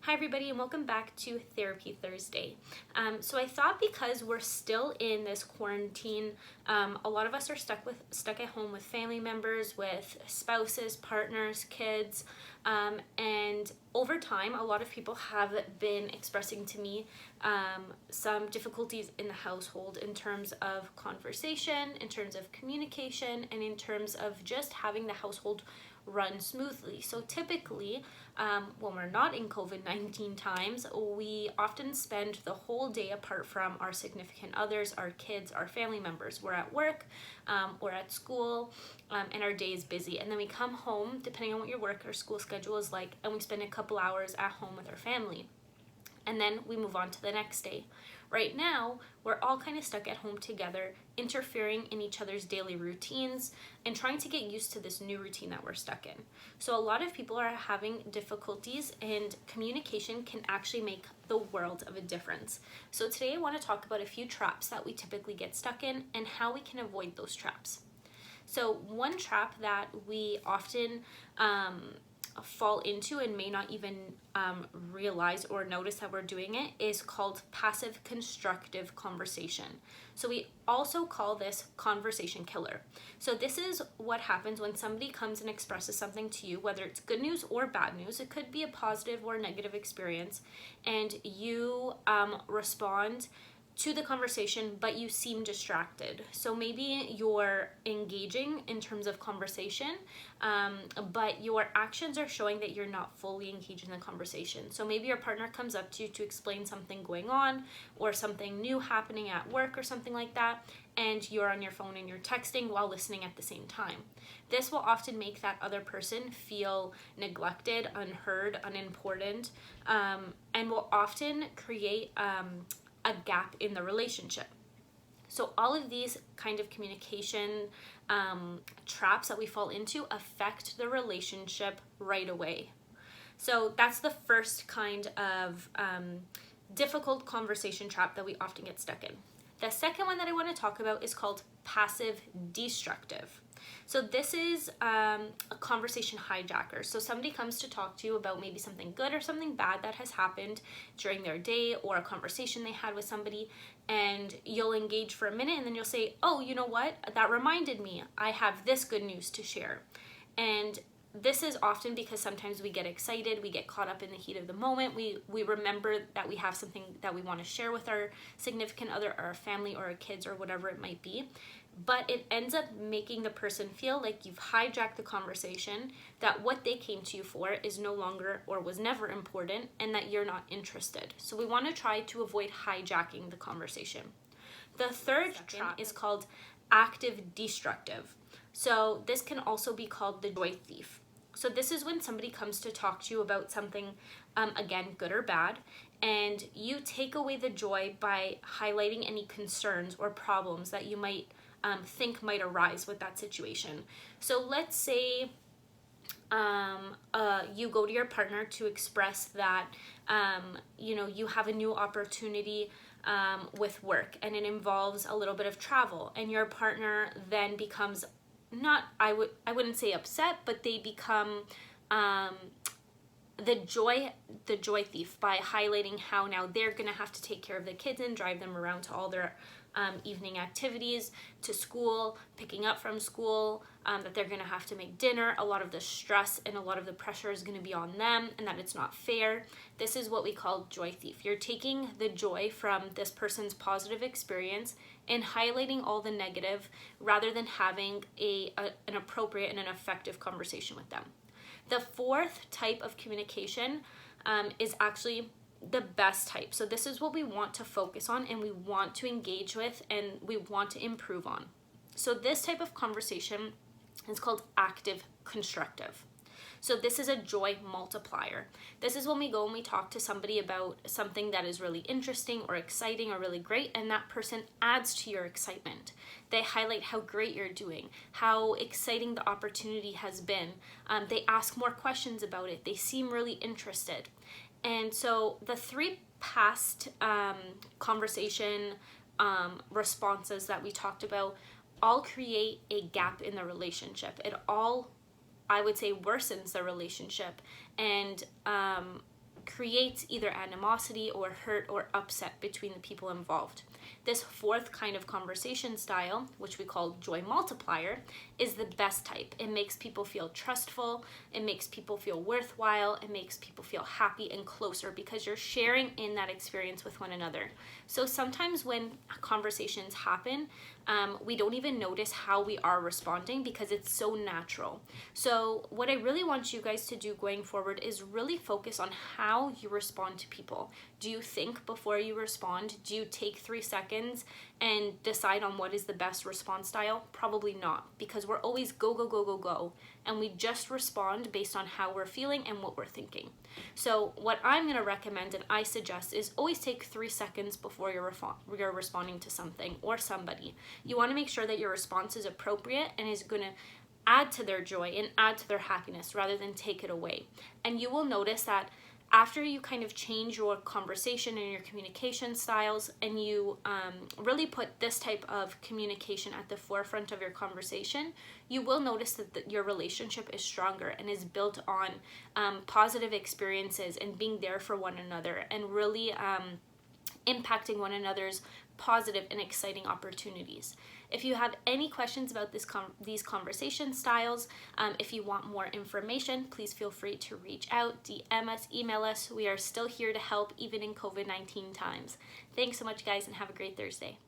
Hi everybody and welcome back to Therapy Thursday. So I thought because we're still in this quarantine, a lot of us are stuck at home with family members, with spouses, partners, kids, and over time a lot of people have been expressing to me some difficulties in the household in terms of conversation, in terms of communication, and in terms of just having the household run smoothly. So typically, when we're not in COVID-19 times, we often spend the whole day apart from our significant others, our kids, our family members. We're at work, we're at school, and our day is busy. And then we come home, depending on what your work or school schedule is like, and we spend a couple hours at home with our family. And then we move on to the next day. Right now, we're all kind of stuck at home together, interfering in each other's daily routines and trying to get used to this new routine that we're stuck in. So a lot of people are having difficulties, and communication can actually make the world of a difference. So today I want to talk about a few traps that we typically get stuck in and how we can avoid those traps. So one trap that we often fall into and may not even realize or notice that we're doing it is called passive constructive conversation. So we also call this conversation killer. So this is what happens when somebody comes and expresses something to you, whether it's good news or bad news. It could be a positive or negative experience, and you respond to the conversation, but you seem distracted. So maybe you're engaging in terms of conversation, but your actions are showing that you're not fully engaged in the conversation. So maybe your partner comes up to you to explain something going on or something new happening at work or something like that, and you're on your phone and you're texting while listening at the same time. This will often make that other person feel neglected, unheard, unimportant, and will often create a gap in the relationship. So all of these kind of communication traps that we fall into affect the relationship right away. So that's the first kind of difficult conversation trap that we often get stuck in. The second one that I want to talk about is called passive destructive. So this is a conversation hijacker. So somebody comes to talk to you about maybe something good or something bad that has happened during their day or a conversation they had with somebody, and you'll engage for a minute and then you'll say, oh, you know what? That reminded me, I have this good news to share. And this is often because sometimes we get excited, we get caught up in the heat of the moment, we remember that we have something that we want to share with our significant other or our family or our kids or whatever it might be. But it ends up making the person feel like you've hijacked the conversation, that what they came to you for is no longer or was never important, and that you're not interested. So we want to try to avoid hijacking the conversation. The third trap is called active destructive. So this can also be called the joy thief. So this is when somebody comes to talk to you about something, again, good or bad, and you take away the joy by highlighting any concerns or problems that you might think might arise with that situation. So let's say you go to your partner to express that you have a new opportunity with work, and it involves a little bit of travel, and your partner then becomes I wouldn't say upset, but they become the joy thief by highlighting how now they're gonna have to take care of the kids and drive them around to all their evening activities, to school, picking up from school, that they're gonna have to make dinner. A lot of the stress and a lot of the pressure is gonna be on them, and that it's not fair. This is what we call joy thief. You're taking the joy from this person's positive experience and highlighting all the negative rather than having an appropriate and an effective conversation with them. The fourth type of communication is actually the best type. So this is what we want to focus on and we want to engage with and we want to improve on. So this type of conversation is called active constructive. So this is a joy multiplier. This is when we go and we talk to somebody about something that is really interesting or exciting or really great, and that person adds to your excitement. They highlight how great you're doing, how exciting the opportunity has been. They ask more questions about it. They seem really interested. And so the three past conversation responses that we talked about all create a gap in the relationship. It all, I would say, worsens the relationship and creates either animosity or hurt or upset between the people involved. This fourth kind of conversation style, which we call joy multiplier, is the best type. It makes people feel trustful, it makes people feel worthwhile, it makes people feel happy and closer because you're sharing in that experience with one another. So sometimes when conversations happen, we don't even notice how we are responding because it's so natural. So what I really want you guys to do going forward is really focus on how you respond to people. Do you think before you respond? Do you take 3 seconds and decide on what is the best response style? Probably not, because we're always go, go, go, go, go. And we just respond based on how we're feeling and what we're thinking. So what I'm going to recommend and I suggest is always take 3 seconds before you're responding to something or somebody. You want to make sure that your response is appropriate and is going to add to their joy and add to their happiness rather than take it away. And you will notice that after you kind of change your conversation and your communication styles and you really put this type of communication at the forefront of your conversation, you will notice that your relationship is stronger and is built on positive experiences and being there for one another and really impacting one another's positive and exciting opportunities. If you have any questions about these conversation styles, if you want more information, please feel free to reach out, DM us, email us. We are still here to help even in COVID-19 times. Thanks so much, guys, and have a great Thursday.